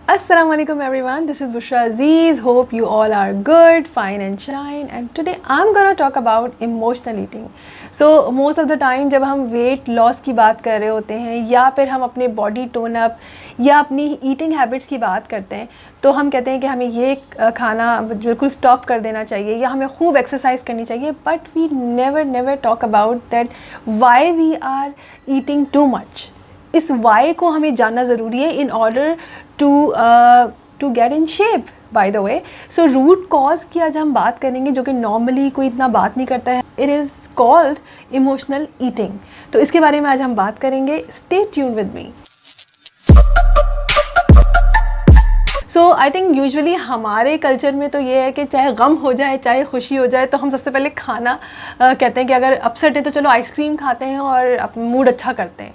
Assalamualaikum everyone, this is Bushra Aziz. Hope you all are good, fine and shine, and today I'm gonna talk about emotional eating. So most of the time जब हम weight loss की बात कर रहे होते हैं या फिर हम अपने body tone up या अपनी eating habits की बात करते हैं तो हम कहते हैं कि हमें ये खाना बिल्कुल stop कर देना चाहिए या हमें खूब exercise करनी चाहिए, but we never talk about that why we are eating too much. इस वाई को हमें जानना ज़रूरी है in order to get in shape. By the way, so root cause की आज हम बात करेंगे जो कि नॉर्मली कोई इतना बात नहीं करता है. It is called emotional eating. तो इसके बारे में आज हम बात करेंगे. Stay tune with me. So I think usually हमारे कल्चर में तो ये है कि चाहे गम हो जाए चाहे खुशी हो जाए तो हम सबसे पहले खाना कहते हैं कि अगर अपसेट है तो चलो आइसक्रीम खाते हैं और मूड अच्छा करते हैं.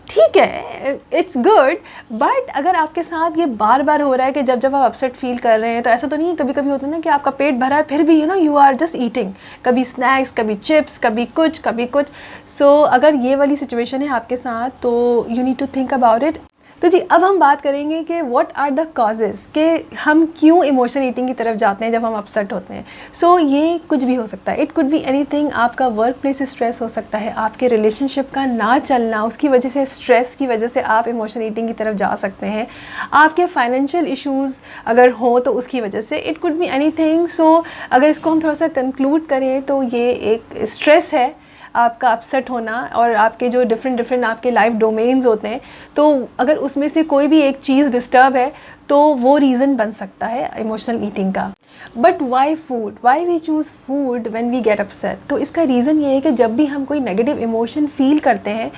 ठीक है, इट्स गुड, बट अगर आपके साथ ये बार बार हो रहा है कि जब जब आप अपसेट फील कर रहे हैं तो ऐसा तो नहीं है. कभी कभी होता है ना कि आपका पेट भरा है फिर भी यू आर जस्ट ईटिंग, कभी स्नैक्स, कभी चिप्स, कभी कुछ. सो अगर ये वाली सिचुएशन है आपके साथ तो you need to think about it. तो जी, अब हम बात करेंगे कि व्हाट आर द कॉजेज़ कि हम क्यों इमोशनल ईटिंग की तरफ जाते हैं जब हम अपसेट होते हैं. सो ये कुछ भी हो सकता है. It could be anything. आपका वर्क प्लेस स्ट्रेस हो सकता है, आपके रिलेशनशिप का ना चलना, उसकी वजह से, स्ट्रेस की वजह से आप इमोशनल ईटिंग की तरफ जा सकते हैं. आपके फाइनेंशियल इशूज़ अगर हों तो उसकी वजह से. It could be anything. So अगर इसको हम थोड़ा सा कंक्लूड करें तो ये एक स्ट्रेस है आपका अपसेट होना, और आपके जो डिफरेंट आपके लाइफ डोमेन्स होते हैं तो अगर उसमें से कोई भी एक चीज़ डिस्टर्ब है तो वो रीज़न बन सकता है इमोशनल ईटिंग का. But why food, why we choose food when we get upset. तो इसका रीज़न ये है कि जब भी हम कोई नेगेटिव इमोशन फील करते हैं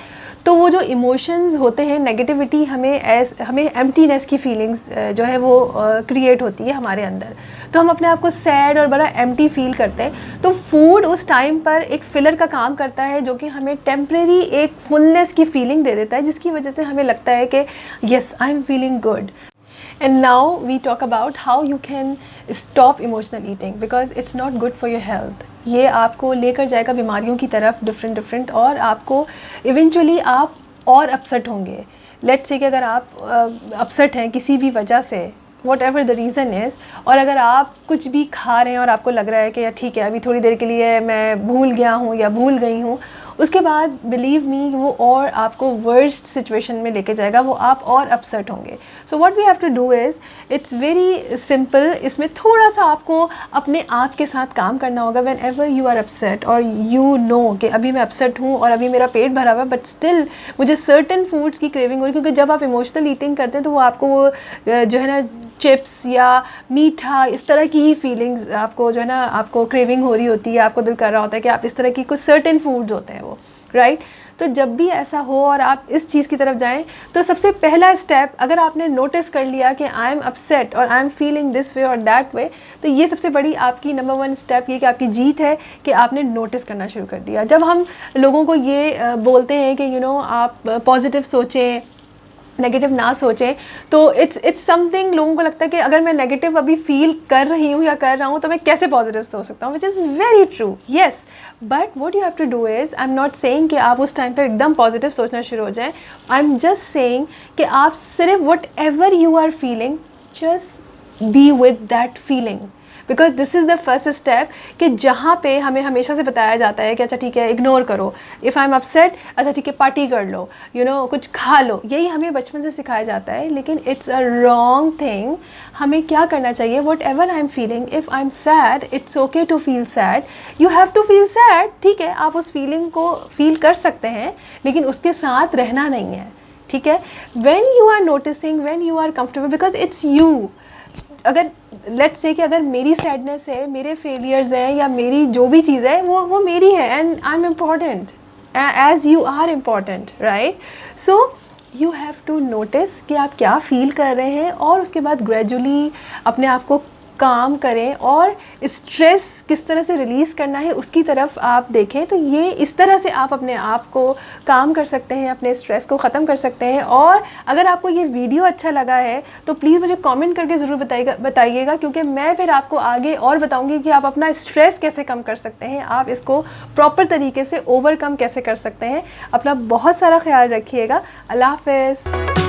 तो वो जो इमोशंस होते हैं, नेगेटिविटी, हमें एम्प्टीनेस की फीलिंग्स जो है वो क्रिएट होती है हमारे अंदर. तो हम अपने आप को सैड और बड़ा एम्प्टी फील करते हैं. तो फूड उस टाइम पर एक फिलर का काम करता है जो कि हमें टेम्परेरी एक फुलनेस की फीलिंग दे देता है, जिसकी वजह से हमें लगता है कि yes, I am feeling good. And now we talk about how you can stop emotional eating because it's not good for your health. ये आपको लेकर जाएगा बीमारियों की तरफ डिफरेंट, और आपको इवेंचुअली आप और अपसेट होंगे. लेट्स से कि अगर आप अपसेट हैं किसी भी वजह से, what ever the reason is, और अगर आप कुछ भी खा रहे हैं और आपको लग रहा है कि यार ठीक है अभी थोड़ी देर के लिए मैं भूल गया हूँ या भूल गई हूँ, उसके बाद बिलीव मी वो और आपको वर्स्ट सिचुएशन में लेके जाएगा, वो आप और अपसेट होंगे. So what we have to do is, it's very simple. इसमें थोड़ा सा आपको अपने आप के साथ काम करना होगा. Whenever you are upset और यू नो कि अभी मैं अपसेट हूँ और अभी मेरा पेट भरा हुआ है, बट स्टिल मुझे सर्टन फूड्स की क्रेविंग हो रही है, क्योंकि जब आप इमोशनल ईटिंग करते हैं तो वो आपको वो जो है ना चिप्स या मीठा, इस तरह की ही फीलिंग्स आपको जो है ना आपको क्रेविंग हो रही होती है, आपको दिल कर रहा होता है कि आप इस तरह की कुछ सर्टेन फूड्स होते हैं वो, राइट. तो जब भी ऐसा हो और आप इस चीज़ की तरफ जाएं तो सबसे पहला स्टेप, अगर आपने नोटिस कर लिया कि आई एम अपसेट और आई एम फीलिंग दिस वे और दैट वे, तो ये सबसे बड़ी आपकी नंबर 1 स्टेप ये कि आपकी जीत है कि आपने नोटिस करना शुरू कर दिया. जब हम लोगों को ये बोलते हैं कि आप पॉजिटिव सोचें, नेगेटिव ना सोचें, तो इट्स समथिंग, लोगों को लगता है कि अगर मैं नेगेटिव अभी फील कर रही हूँ या कर रहा हूँ तो मैं कैसे पॉजिटिव सोच सकता हूँ, which is very true, yes. But what you have to do is, I am not saying कि आप उस टाइम पे एकदम पॉजिटिव सोचना शुरू हो जाएं. आई एम जस्ट सेइंग कि आप सिर्फ whatever you are feeling, just be with that feeling. Because this is the first step कि जहाँ पे हमें हमेशा से बताया जाता है कि अच्छा ठीक है इग्नोर करो, इफ़ आई एम अपसेट, अच्छा ठीक है पार्टी कर लो, कुछ खा लो, यही हमें बचपन से सिखाया जाता है. लेकिन इट्स अ रॉन्ग थिंग. हमें क्या करना चाहिए, whatever I am feeling, if I am sad, it's okay to feel sad, you have to feel sad. ठीक है, आप उस फीलिंग को फील कर सकते हैं लेकिन उसके साथ रहना नहीं है. ठीक है, when you are noticing, when you are comfortable, because it's you. अगर लेट्स से कि अगर मेरी सैडनेस है, मेरे फेलियर्स हैं, या मेरी जो भी चीज़ है वो मेरी है, and I am important as you are important, right. So you have to notice कि आप क्या फील कर रहे हैं और उसके बाद ग्रेजुअली अपने आप को काम करें और स्ट्रेस किस तरह से रिलीज़ करना है उसकी तरफ आप देखें. तो ये इस तरह से आप अपने आप को काम कर सकते हैं, अपने स्ट्रेस को ख़त्म कर सकते हैं. और अगर आपको ये वीडियो अच्छा लगा है तो प्लीज़ मुझे कमेंट करके ज़रूर बताइएगा, क्योंकि मैं फिर आपको आगे और बताऊंगी कि आप अपना स्ट्रेस कैसे कम कर सकते हैं, आप इसको प्रॉपर तरीके से ओवरकम कैसे कर सकते हैं. अपना बहुत सारा ख्याल रखिएगा. अल्लाह हाफ़िज़.